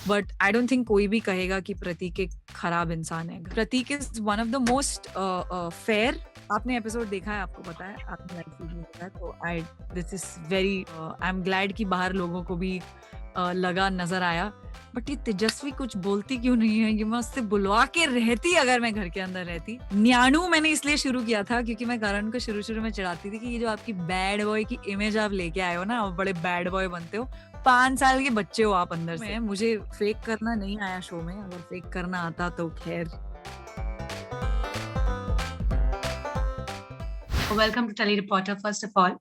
But I don't think कोई भी कहेगा कि प्रतीक एक खराब इंसान है. Prateek is one of the most fair. आपने एपिसोड देखा है, आपको पता है, आपने लाइव सीरीज देखा है, तो I this is very I am glad कि बाहर लोगों को भी लगा, नजर आया. बट ये तेजस्वी कुछ बोलती क्यों नहीं है? ये मैं उससे बुलवा के रहती अगर मैं घर के अंदर रहती. न्यानू मैंने इसलिए शुरू किया था क्योंकि मैं करण को शुरू में चिढ़ाती थी कि ये जो आपकी बैड बॉय की इमेज आप लेके आए हो ना, आप बड़े बैड बॉय बनते हो. 5 साल के बच्चे हो आप अंदर से. मुझे फेक करना नहीं आया शो में. अगर फेक करना आता तो खैर. Welcome to Tele Reporter, first of all.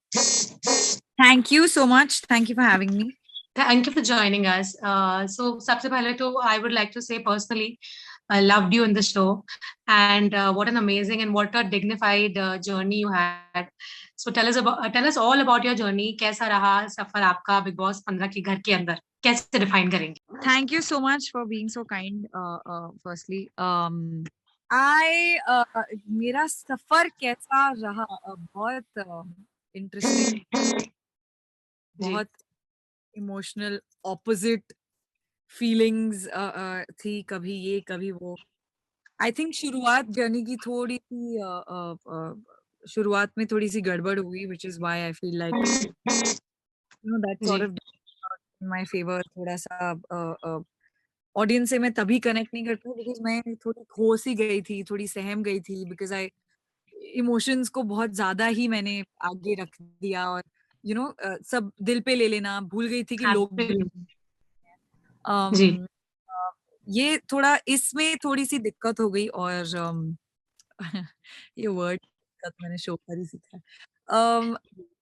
Thank you so much. Thank you for having me. Thank you for joining us. So, सबसे पहले तो I would like to say personally, I loved you in the show, and what an amazing and what a dignified journey you had. So tell us all about your journey. कैसा रहा सफर आपका big boss 15 के घर के अंदर? कैसे define करेंगे? Thank you so much for being so kind. Firstly I मेरा सफर कैसा रहा? बहुत इंटरेस्टिंग, बहुत इमोशनल, ऑपोजिट फीलिंग्स थी. कभी ये कभी वो. आई थिंक शुरुआत जर्नी की थोड़ी सी शुरुआत में थोड़ी सी गड़बड़ हुई, which is why I feel like that sort जी ऑफ इन माय फेवर. थोड़ा सा ऑडियंस से मैं तभी कनेक्ट नहीं करती बिकॉज मैं थोड़ी खो सी गई थी, थोड़ी सहम गई थी. बिकॉज आई इमोशंस को बहुत ज्यादा ही मैंने आगे रख दिया और सब दिल पे ले लेना भूल गई थी कि लोग भी. जी um, ये थोड़ा इसमें थोड़ी सी दिक्कत हो गई. और ये वर्ड मैंने शो पर ही सीखा है.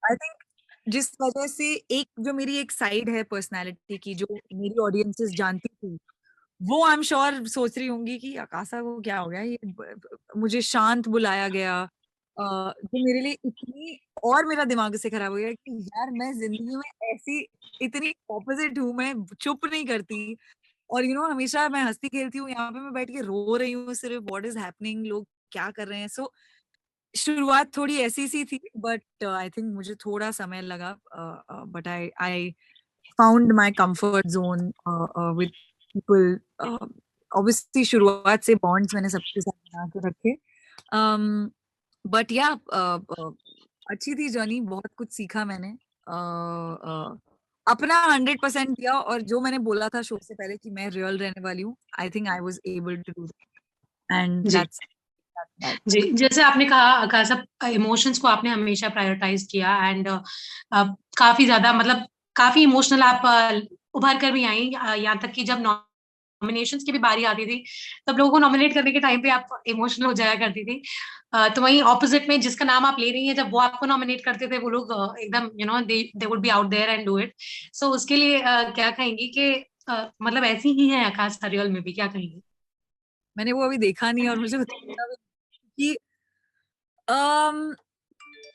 आई थिंक जिस वजह से एक जो मेरी एक साइड है पर्सनालिटी की, जो मेरी ऑडियंसेस जानती थी, वो आई एम श्योर सोच रही होंगी कि आकाशा को क्या हो गया, ये मुझे शांत बुलाया गया. जो मेरे लिए इतनी और मेरा दिमाग से खराब हो गया कि यार मैं जिंदगी में ऐसी इतनी ऑपोजिट हूँ. मैं चुप नहीं करती और हमेशा मैं हंसती खेलती हूँ. यहाँ पे मैं बैठ के रो रही हूँ सिर्फ. व्हाट इज हैपनिंग, लोग क्या कर रहे हैं? सो शुरुआत थोड़ी ऐसी सी थी. बट आई थिंक मुझे थोड़ा समय लगा. But I I found my comfort zone with people. Obviously शुरुआत से बॉन्ड्स मैंने सबके साथ बना के रखे. बट या अच्छी थी जर्नी. बहुत कुछ सीखा मैंने. अपना 100% दिया. और जो मैंने बोला था शो से पहले कि मैं रियल रहने वाली हूँ, I think I was able to do that and जी दैट्स दैट. जी जैसे आपने कहा आकाश, इमोशंस को आपने हमेशा प्रायोरिटाइज किया एंड काफी ज्यादा मतलब काफी इमोशनल आप उभर कर भी आई, यहाँ तक कि जब नॉमिनेशंस की भी बारी आती थी तब लोगों को नॉमिनेट करने के टाइम पे आप इमोशनल हो जाया करती थी. तो वहीं ऑपोजिट में जिसका नाम आप ले रही हैं, जब वो आपको नॉमिनेट करते थे वो लोग एकदम they would be out there and do it. So उसके लिए क्या कहेंगी कि मतलब ऐसी ही है आकाश रियल में भी, क्या कहेंगी? मैंने वो अभी देखा नहीं और मुझे पता भी नहीं कि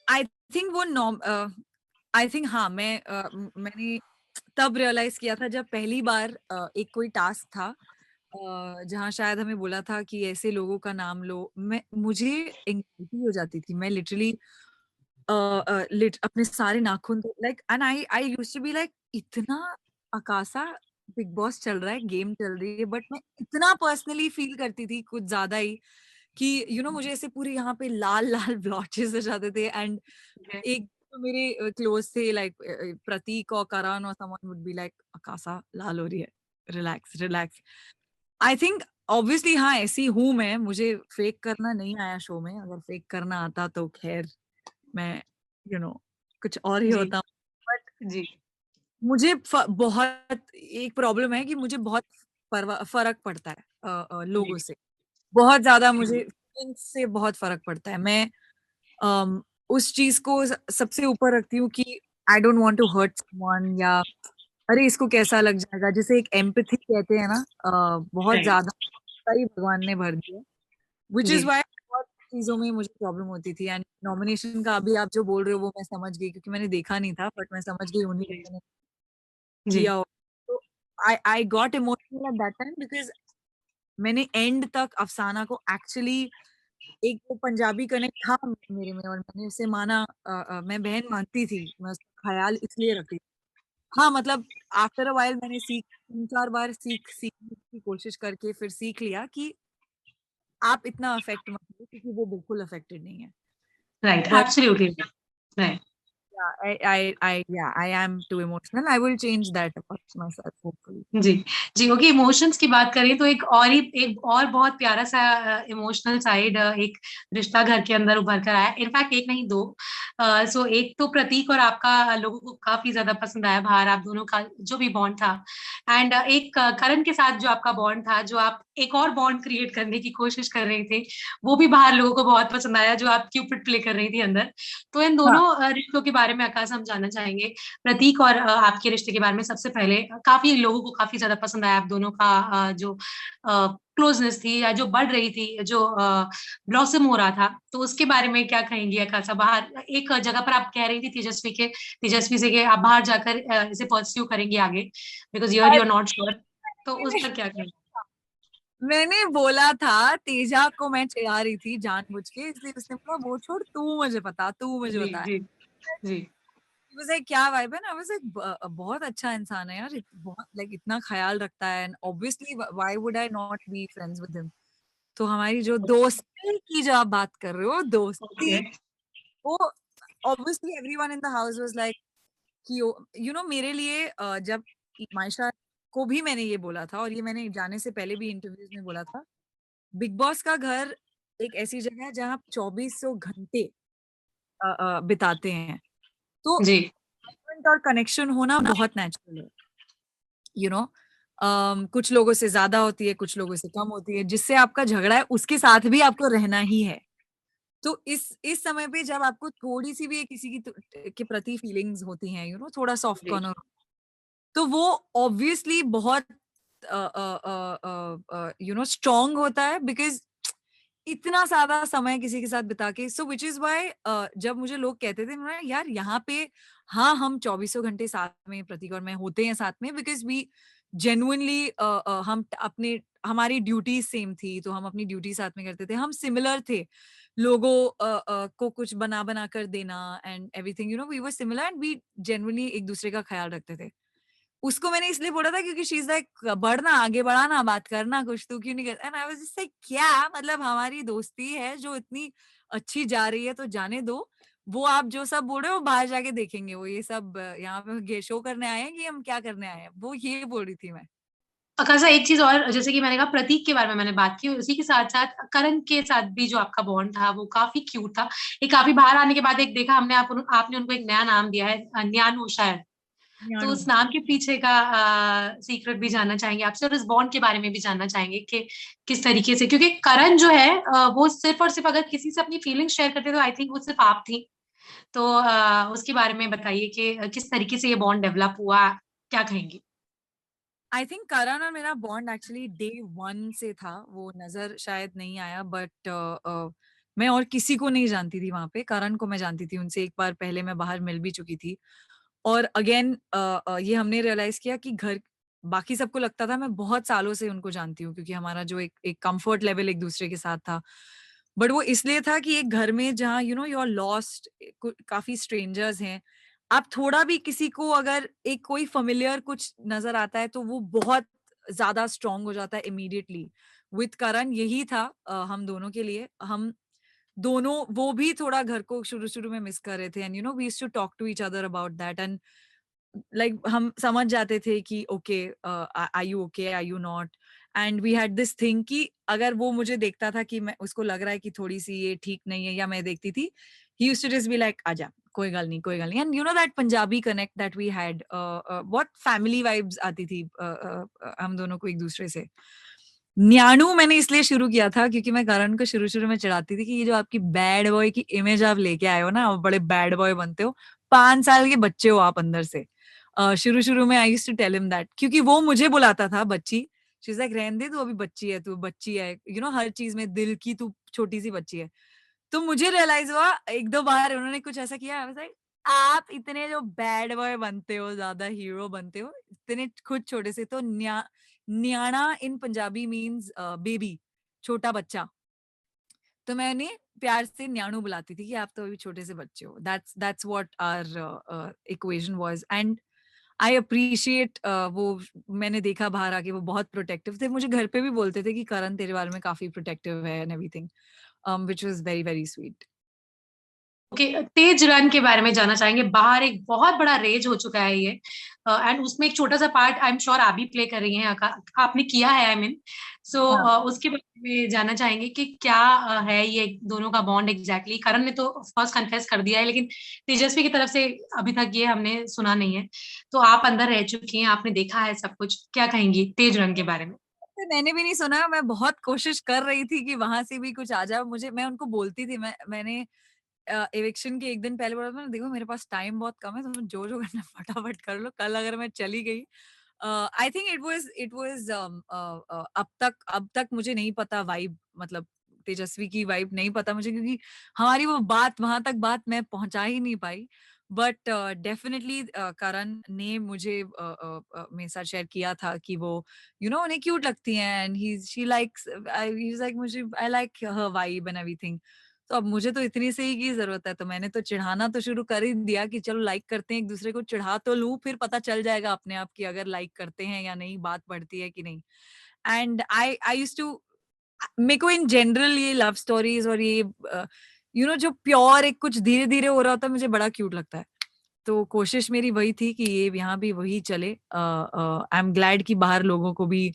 आई थिंक वो आई थिंक हाँ मैंने तब रियलाइज किया था जब पहली बार एक कोई टास्क था जहाँ शायद हमें बोला था कि ऐसे लोगों का नाम लो. मुझे एंग्जाइटी हो जाती थी. मैं लिटरली अपने सारे नाखून like and I used to be like इतना आकाशा बिग बॉस चल रहा है, गेम चल रही है, बट मैं इतना पर्सनली फील करती थी कुछ ज्यादा ही कि मुझे ऐसे पूरे यहाँ पे लाल लाल ब्लॉचेस हो जाते थे. एंड एक तो मेरे क्लोज थे लाइक प्रतीक और करण और समवन वुड बी लाइक आकाशा लाल हो रही है, relax relax. I think obviously हाँ ऐसी हूँ मैं. मुझे फेक करना नहीं आया शो में. अगर फेक करना आता तो खैर मैं कुछ और ही जी होता. बट जी मुझे बहुत एक प्रॉब्लम है कि मुझे बहुत फर्क पड़ता है जी लोगों से. बहुत ज्यादा मुझे feelings से बहुत फर्क पड़ता है. मैं उस चीज को सबसे ऊपर रखती हूँ कि I don't want to hurt someone, या अरे इसको कैसा लग जाएगा, जिसे एक एम्पैथी कहते हैं ना. बहुत राइट ज्यादा ही भगवान ने भर दिया. व्हिच इज जी व्हाई बहुत चीजों में मुझे प्रॉब्लम होती थी. एंड नॉमिनेशन का अभी आप जो बोल रहे हो वो मैं समझ गई क्योंकि मैंने देखा नहीं था. बट मैं समझ गई उन्हीं जी लोगों ने जी किया होगा. तो I got emotional at that time because मैंने एंड तक अफसाना को एक्चुअली एक वो पंजाबी कनेक्ट था मेरे में और मैंने उसे माना. मैं बहन मानती थी. मैं उसका ख्याल इसलिए रखती थी. हाँ, मतलब आफ्टर अ व्हाइल मैंने 3-4 बार सीखने की कोशिश करके फिर सीख लिया कि आप इतना अफेक्ट मत हो क्योंकि वो बिल्कुल अफेक्टेड नहीं है। Right, but absolutely right. yeah, I am too emotional. I will change that about myself hopefully. जी, जी, ओके इमोशंस की बात करें तो एक और बहुत प्यारा-सा इमोशनल साइड एक रिश्ता घर के अंदर उभर कर आया। इनफैक्ट 1 नहीं 2 सो एक तो प्रतीक और आपका लोगों को काफ़ी ज़्यादा पसंद आया बाहर आप दोनों का जो भी बॉन्ड था एंड एक करण के साथ जो आपका बॉन्ड था, जो आप एक और बॉन्ड क्रिएट करने की कोशिश कर रहे थे, वो भी बाहर लोगों को बहुत पसंद आया जो आप क्यूपिड प्ले कर रही थी अंदर। तो इन हाँ, दोनों रिश्तों के बारे में आकाश हम जानना चाहेंगे। प्रतीक और आपके रिश्ते के बारे में सबसे पहले काफ़ी लोगों को काफ़ी ज़्यादा पसंद आया आप दोनों का जो क्लोज़नेस थी या जो बढ़ रही थी, जो ब्लॉसम हो रहा था, तो उसके बारे में क्या कहेंगी आकाशा? बाहर एक जगह पर आप कह रही थी तेजस्वी से कि आप बाहर जाकर इसे पर्स्यू करेंगी आगे because here you are not sure तो उस पर क्या कहेंगी? मैंने बोला था तेजा को मैं चिढ़ा रही थी जानबूझ के इसलिए उसने बोला वो छोड़ तू मुझे जी, बता। जी, जी, He was like क्या वाइब है ना? I was like बहुत अच्छा इंसान है यार बहुत लाइक इतना ख्याल रखता है and obviously why would I not be friends with him. तो हमारी जो दोस्ती की जो आप बात कर रहे हो दोस्ती ओके, वो obviously everyone in the house was like कि यू नो मेरे लिए जब मायशा को भी मैंने ये बोला था और ये मैंने जाने से पहले भी इंटरव्यूज में बोला था बिग बॉस का घर एक ऐसी जगह है जहाँ आप 2400 घंटे बिताते हैं तो जी, attachment और कनेक्शन होना बहुत नेचुरल है यू नो कुछ लोगों से ज्यादा होती है कुछ लोगों से कम होती है जिससे आपका झगड़ा है उसके साथ भी आपको रहना ही है तो इस समय पे जब आपको थोड़ी सी भी किसी की के प्रति फीलिंग्स होती हैं थोड़ा सॉफ्ट जी, कॉर्नर तो वो ऑब्वियसली बहुत स्ट्रांग होता है बिकॉज इतना ज्यादा समय किसी के साथ बिता के सो विच इज वाई जब मुझे लोग कहते थे ना यार यहाँ पे हाँ हम 2400 घंटे साथ में प्रतीक और मैं होते हैं साथ में बिकॉज वी जेन्युइनली हम अपने हमारी ड्यूटी सेम थी तो हम अपनी ड्यूटी साथ में करते थे हम सिमिलर थे लोगों को कुछ बना बना कर देना and everything we were similar and we genuinely एक दूसरे का ख्याल रखते थे उसको मैंने इसलिए बोला था क्योंकि शी इज लाइक बढ़ना आगे बढ़ाना बात करना कुछ तू क्यों नहीं करता and I was just like क्या मतलब हमारी दोस्ती है जो इतनी अच्छी जा रही है तो जाने दो वो आप जो सब बोल रहे हो बाहर जाके देखेंगे वो ये सब यहाँ पे शो करने आए हैं कि हम क्या करने आए हैं वो ये बोल रही थी मैं अकाशा एक चीज़ और जैसे कि मैंने कहा प्रतीक के बारे में मैंने बात की उसी के साथ-साथ करण के साथ भी जो आपका बॉन्ड था वो काफ़ी क्यूट था। ये काफ़ी बाहर आने के बाद एक देखा हमने आपने उनको एक नया नाम दिया है न्यानू शायद। तो ज्ञानू उस नाम के पीछे का सीक्रेट भी जानना चाहेंगे आपसे और इस बॉन्ड के बारे में भी जानना चाहेंगे कि किस तरीके से क्योंकि करण जो है वो सिर्फ़ और सिर्फ़ अगर किसी से अपनी फीलिंग्स शेयर करते तो आई थिंक वो सिर्फ़ आप थी। तो उसके बारे में बताइए कि किस तरीके से ये बॉन्ड डेवलप हुआ? क्या कहेंगी? आई थिंक करण और मेरा बॉन्ड एक्चुअली डे वन से था वो नजर शायद नहीं आया बट मैं और किसी को नहीं जानती थी वहां पे करण को मैं जानती थी उनसे एक बार पहले मैं बाहर मिल भी चुकी थी और अगेन ये हमने रियलाइज किया कि घर बाकी सबको लगता था मैं बहुत सालों से उनको जानती हूँ क्योंकि हमारा जो एक कंफर्ट लेवल एक दूसरे के साथ था बट वो इसलिए था कि एक घर में जहाँ यू आर लॉस्ट काफी स्ट्रेंजर्स हैं आप थोड़ा भी किसी को अगर एक कोई familiar कुछ नजर आता है तो वो बहुत ज्यादा स्ट्रांग हो जाता है इमीडिएटली विथ करण यही था हम दोनों के लिए हम दोनों वो भी थोड़ा घर को शुरू शुरू में मिस कर रहे थे and we used to talk to each other about that and like हम समझ जाते थे कि okay are you okay are you not and we had this thing कि अगर वो मुझे देखता था कि मैं उसको लग रहा है कि थोड़ी सी ये ठीक नहीं है या मैं देखती थी he used to just be like आजा कोई गल नहीं and you know that Punjabi connect that we had बहुत फैमिली वाइब्स आती थी हम दोनों को एक दूसरे से न्यानू मैंने इसलिए शुरू किया था क्योंकि मैं करण को शुरू शुरू में चिढ़ाती थी कि ये जो आपकी बैड बॉय की इमेज आप लेके आए हो ना आप बड़े बैड बॉय बनते हो 5 साल के बच्चे हो आप अंदर से शुरू शुरू में I used to tell him that क्योंकि वो मुझे बुलाता था बच्ची शी इज लाइक रहने दे तू अभी बच्ची है हर चीज में दिल की तू छोटी सी बच्ची है तो मुझे रियलाइज हुआ एक दो बार उन्होंने कुछ ऐसा किया आप इतने जो बैड बॉय बनते हो ज्यादा हीरो बनते हो इतने खुद छोटे से तो न्याणा इन पंजाबी मीन्स बेबी छोटा बच्चा तो मैं उन्हें प्यार से न्याणू बुलाती थी कि आप तो अभी छोटे से बच्चे हो that's what our equation was and I appreciate वो मैंने देखा बाहर आके वो बहुत प्रोटेक्टिव थे। मुझे घर पे भी बोलते थे कि करण तेरे बारे में काफ़ी प्रोटेक्टिव है and everything which was very, very sweet. Okay, Tej run के बारे में जानना चाहेंगे। बाहर एक बहुत बड़ा रेज हो चुका है ये, एंड उसमें एक छोटा सा पार्ट आई एम श्योर आप भी प्ले कर रही हैं, आपने किया है, आई मीन सो हाँ। उसके बारे में जानना चाहेंगे कि क्या है ये दोनों का बॉन्ड एग्जैक्टली। करण ने तो फर्स्ट कन्फेस कर दिया है, लेकिन तेजस्वी की तरफ से अभी तक ये हमने सुना नहीं है। तो आप अंदर रह चुकी हैं, आपने देखा है सब कुछ, क्या कहेंगी तेज रन के बारे में? मैंने भी नहीं सुना, मैं बहुत कोशिश कर रही थी कि वहाँ से भी कुछ आ जाए। मैं उनको बोलती थी, मैंने इविक्शन के 1 दिन पहले बोला था ना, देखो मेरे पास टाइम बहुत कम है, तुम जो करना फटाफट कर लो। कल अगर मैं चली गई आई थिंक इट वाज़ अब तक मुझे नहीं पता वाइब, मतलब तेजस्वी की वाइब नहीं पता मुझे, क्योंकि हमारी वो बात वहाँ तक बात मैं पहुँचा ही नहीं पाई। बट डेफिनिटली करण ने मुझे मेरे साथ शेयर किया था कि वो उन्हें क्यूट लगती हैं and he she likes he is like मुझे I like her vibe and everything. तो अब मुझे तो इतनी से ही की ज़रूरत है, तो मैंने तो चिढ़ाना तो शुरू कर ही दिया कि चलो लाइक करते हैं एक-दूसरे को, चिढ़ा तो लूँ, फिर पता चल जाएगा अपने आप कि अगर लाइक करते हैं या नहीं, बात बढ़ती है कि नहीं। एंड आई यूज्ड टू मेरे को इन जनरल ये लव स्टोरीज़ और ये जो प्योर एक कुछ धीरे-धीरे हो रहा होता है, मुझे बड़ा क्यूट लगता है। तो कोशिश मेरी वही थी कि ये यहाँ भी वही चले। आई एम ग्लैड कि बाहर लोगों को भी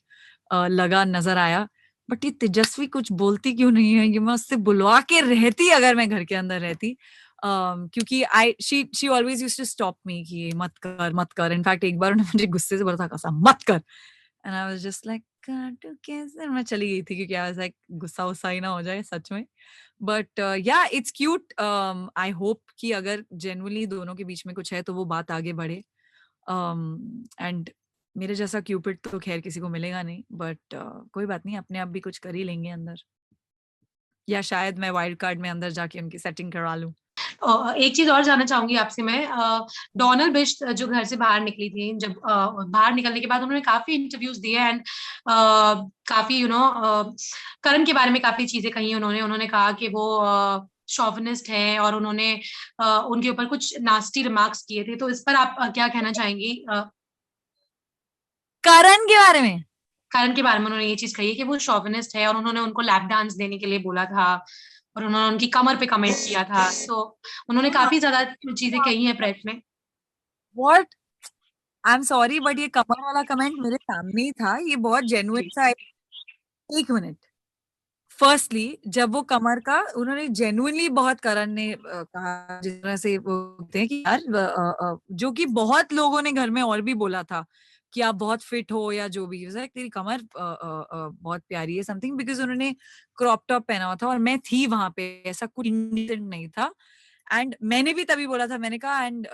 लगा, नज़र आया। बट ये तेजस्वी कुछ बोलती क्यों नहीं है? ये मैं उससे बुलवा के रहती अगर मैं घर के अंदर रहती। क्योंकि I she always used to stop me कि ये मत कर, मत कर। इनफैक्ट एक बार उन्होंने मुझे गुस्से से बोला था, कसा मत कर। And I was just like काटू कैसे? मैं चली गई थी क्योंकि आई वाज़ लाइक गुस्सा-वुस्सा ही ना हो जाए सच में। बट या इट्स क्यूट। आई होप कि अगर जेन्युइनली दोनों के बीच में कुछ है तो वो बात आगे बढ़े। एंड मेरे जैसा क्यूपिड तो खैर किसी को मिलेगा नहीं, बट कोई बात नहीं, अपने आप भी कुछ कर ही लेंगे अंदर, या शायद मैं वाइल्ड कार्ड में अंदर जाके उनकी सेटिंग करवा लूँ। एक चीज़ और जानना चाहूँगी आपसे मैं, डोनल बिष्ट जो घर से बाहर निकली थी, जब बाहर निकलने के बाद उन्होंने काफ़ी इंटरव्यूज़ दिए, एंड काफ़ी करण के बारे में काफ़ी चीज़ें कही उन्होंने। उन्होंने कहा कि वो शॉविनिस्ट है, और उन्होंने उनके ऊपर कुछ नास्टी रिमार्क्स किए थे। तो इस पर आप क्या कहना चाहेंगी? करण के बारे में? करण के बारे में उन्होंने ये चीज़ कही है कि वो शॉविनिस्ट है, और उन्होंने उनको लैप डांस देने के लिए बोला था, और उन्होंने उनकी कमर पे कमेंट किया था। तो उन्होंने हाँ, काफ़ी ज़्यादा चीज़ें कही हैं प्रेस में। What? I am sorry but ये कमर वाला कमेंट मेरे सामने ही था। ये बहुत जेन्युइन जी। सा है। 1 मिनट। फर्स्टली जब वो कमर का उन्होंने जेन्युइनली बहुत करण ने कहा जिस तरह से वो बोलते हैं कि यार जो कि बहुत लोगों ने घर में और भी बोला था कि आप बहुत फिट हो या जो भी तेरी कमर बहुत प्यारी है समथिंग, बिकॉज उन्होंने क्रॉप टॉप पहना हुआ था और मैं थी वहां पे, ऐसा कुछ इंडिसेंट नहीं था। एंड मैंने भी तभी बोला था, मैंने कहा एंड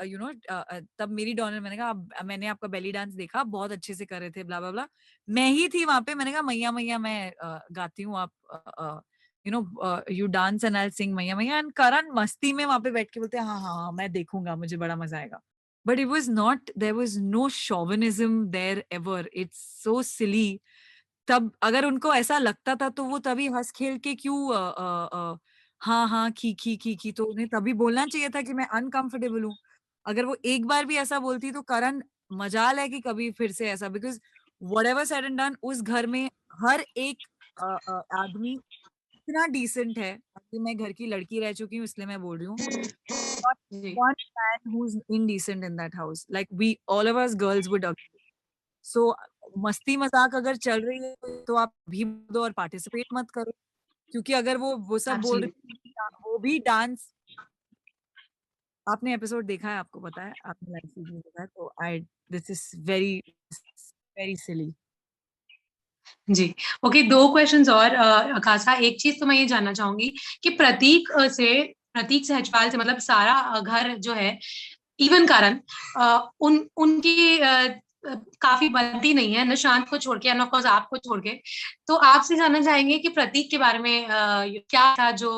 तब मेरी डॉनर, मैंने कहा मैंने आपका बेली डांस देखा, बहुत अच्छे से कर रहे थे, ब्ला ब्ला ब्ला। मैं ही थी वहां पे, मैंने कहा मैया मैया मैं गाती हूँ, आप यू डांस एंड आई सिंग मैया मैया। एंड करण मस्ती में वहां पे बैठ के बोलते हैं हाँ हाँ हाँ मैं देखूंगा, मुझे बड़ा मजा आएगा। But it was not, there was no chauvinism there ever, it's so silly. तब अगर उनको ऐसा लगता था तो वो तभी हँस खेल के क्यों हाँ, हाँ, खी, तो उन्हें तभी बोलना चाहिए था कि मैं अनकंफर्टेबल हूँ। अगर वो एक बार भी ऐसा बोलती तो करण मजाल है कि कभी फिर से ऐसा, because whatever said and done उस घर में हर एक आदमी इतना डिसेंट है। अभी मैं घर की लड़की रह चुकी हूँ इसलिए मैं बोल रही हूँ। Not ji. one man who's indecent in that house. Like we all of us girls would agree. सो मस्ती मज़ाक अगर चल रही है तो आप भी दो और पार्टिसिपेट मत करो। क्योंकि अगर वो सब बोल एब्सोल्यूटली। रही थी वो भी डांस, आपने एपिसोड देखा है, आपको पता है, आपने लाइव सीरीज़ देखा है, तो I this is very very silly. जी। ओके, 2 क्वेश्चन्स और खासा। एक चीज़ तो मैं ये जानना चाहूँगी कि प्रतीक सहजपाल से मतलब सारा घर जो है, इवन करण, उनकी काफ़ी बनती नहीं है, निशांत को छोड़ के एंड ऑफ कोर्स आपको छोड़ के। तो आपसे जानना चाहेंगे कि प्रतीक के बारे में क्या था जो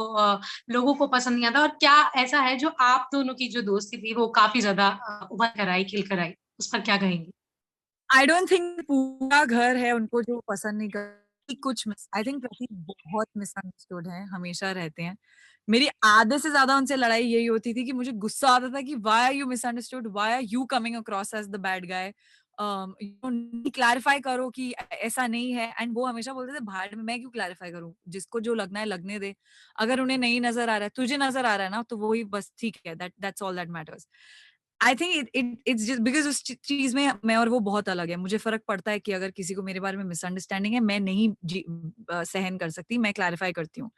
लोगों को पसंद नहीं आता, और क्या ऐसा है जो आप दोनों की जो दोस्ती थी वो काफ़ी ज़्यादा उभर कर आई, खिल कर आई? उस पर क्या कहेंगी? आई डोंट थिंक पूरा घर है उनको जो पसंद नहीं कर, कुछ मिस आई थिंक प्रतीक बहुत मिसअंडरस्टूड है, हमेशा रहते हैं। मेरी आधे से ज़्यादा उनसे लड़ाई यही होती थी कि मुझे गुस्सा आता था कि why are you misunderstood? Why are you coming across as the bad guy? Clarify करो कि ऐसा नहीं है। एंड वो हमेशा बोलते थे भाड़ में, मैं क्यों क्लैरिफाई करूँ? जिसको जो लगना है लगने दे। अगर उन्हें नहीं नज़र आ रहा है, तुझे नज़र आ रहा है ना, तो वही बस ठीक है, that's all that matters. I think it's just because उस चीज़ में मैं और वो बहुत अलग है। मुझे फ़र्क पड़ता है कि अगर किसी को मेरे बारे में मिसअंडरस्टैंडिंग है, मैं नहीं सहन कर सकती, मैं क्लैरिफाई करती हूँ।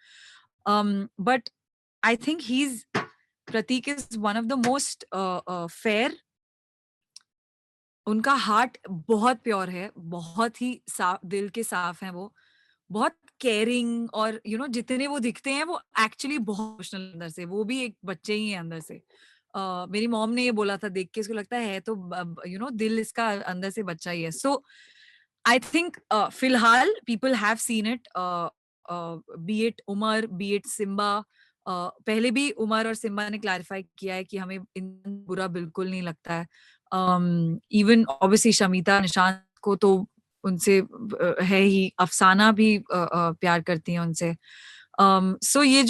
But I think he is Prateek is one of the most fair. उनका हार्ट बहुत प्योर है, बहुत ही साफ, दिल के साफ हैं वो। बहुत केयरिंग और जितने वो दिखते हैं वो एक्चुअली बहुत इमोशनल अंदर से, वो भी एक बच्चे ही हैं अंदर से। मेरी मॉम ने ये बोला था देख के, इसको लगता है तो दिल इसका अंदर से बच्चा ही है। सो आई थिंक फिलहाल people have seen it, be it Umar, be it Simba. पहले भी उमर और सिम्बा ने क्लैरिफाई किया है कि हमें बुरा बिल्कुल नहीं लगता है। इवन ऑब्वियसली शमीता निशांत को तो उनसे है ही, अफसाना भी प्यार करती हैं उनसे। सो ये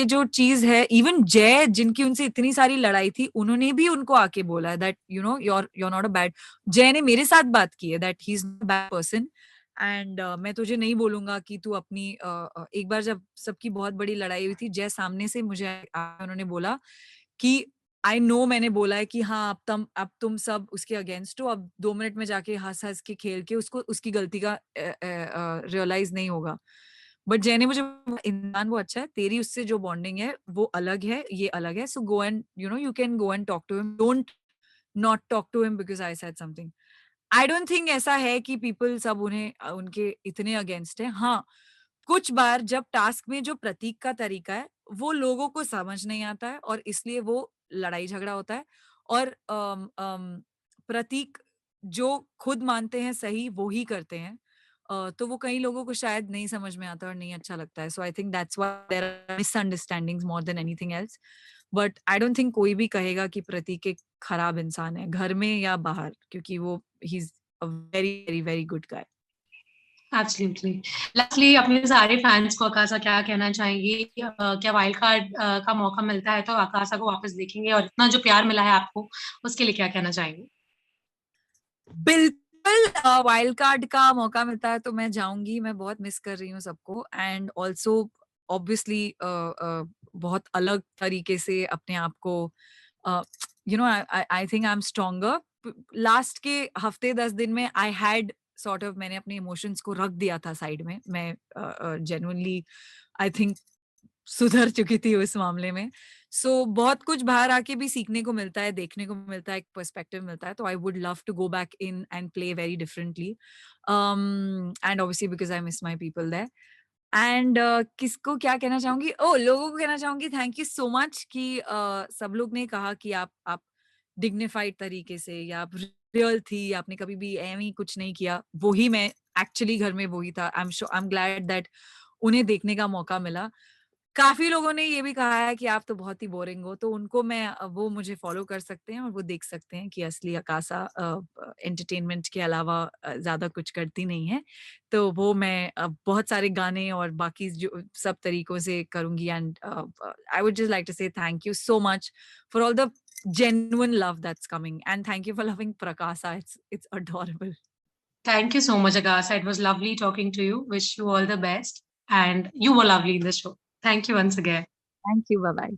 जो चीज है, इवन जय जिनकी उनसे इतनी सारी लड़ाई थी, उन्होंने भी उनको आके बोला है that you're not a bad. जय ने मेरे साथ बात की है that he is bad person, and मैं तुझे नहीं बोलूंगा कि तू अपनी एक बार जब सबकी बहुत बड़ी लड़ाई हुई थी, जय सामने से मुझे उन्होंने बोला कि आई नो मैंने बोला है कि हाँ अब तुम सब उसके अगेंस्ट हो, अब 2 मिनट में जाके हंस हंस के खेल के उसको उसकी गलती का रियलाइज नहीं होगा। बट जय ने मुझे बोला, इंसान वो अच्छा है, तेरी उससे जो बॉन्डिंग है वो अलग है, ये अलग है, so go and you can go and talk to him, don't not talk to him because I said something. I don't think ऐसा है कि पीपल सब उन्हें उनके इतने अगेंस्ट है। हाँ, कुछ बार जब टास्क में जो प्रतीक का तरीका है वो लोगों को समझ नहीं आता है और इसलिए वो लड़ाई झगड़ा होता है। और प्रतीक जो खुद मानते हैं सही वो ही करते हैं। तो वो कई लोगों को शायद नहीं समझ में आता और नहीं अच्छा लगता है। So I think that's why there are misunderstandings more than anything else. But I don't think कोई भी कहेगा कि प्रतीक एक खराब इंसान है, घर में या बाहर, क्योंकि वो he is a very very very good guy. Absolutely. Lastly अपने सारे फैंस को आकाशा क्या कहना चाहेंगी? क्या वाइल्ड कार्ड का मौका मिलता है तो आकाशा को वापस देखेंगे, और इतना जो प्यार मिला है आपको उसके लिए क्या कहना चाहेंगे? बिल्कुल, वाइल्ड कार्ड का मौका मिलता है तो मैं जाऊंगी, मैं बहुत मिस कर रही हूँ सबको। एंड ऑल्सो ऑब्वियसली बहुत अलग तरीके से अपने आप को, आई think I am stronger. Last के हफ्ते 10 दिन में आई हैड सॉर्ट ऑफ, मैंने अपने इमोशंस को रख दिया था साइड में। मैं जेन्युइनली आई थिंक सुधर चुकी थी उस मामले में। सो बहुत कुछ बाहर आके भी सीखने को मिलता है, देखने को मिलता है, एक पर्सपेक्टिव मिलता है। तो I would love to go back in and play very differently, and obviously because I miss my people there. And किसको क्या कहना चाहूँगी? ओह! लोगों को कहना चाहूँगी थैंक यू सो मच कि सब लोग ने कहा कि आप डिग्निफाइड तरीके से, या आप रियल थी, आपने कभी भी ऐवें ही कुछ नहीं किया। वही मैं एक्चुअली घर में वही था। आई एम ग्लैड दैट उन्हें देखने का मौका मिला। काफ़ी लोगों ने ये भी कहा है कि आप तो बहुत ही बोरिंग हो, तो उनको मैं वो मुझे फ़ॉलो कर सकते हैं और वो देख सकते हैं कि असली आकाशा एंटरटेनमेंट के अलावा ज़्यादा कुछ करती नहीं है। तो वो मैं बहुत सारे गाने और बाकी जो सब तरीकों से करूँगी। And I would just like to say thank you so much for all the genuine love that's coming, and thank you for loving Prakasa. It's adorable. Thank you so much, Agasha. It was lovely talking to you. Wish you all the best. And you were lovely in the show. Thank you once again. Thank you. Bye bye.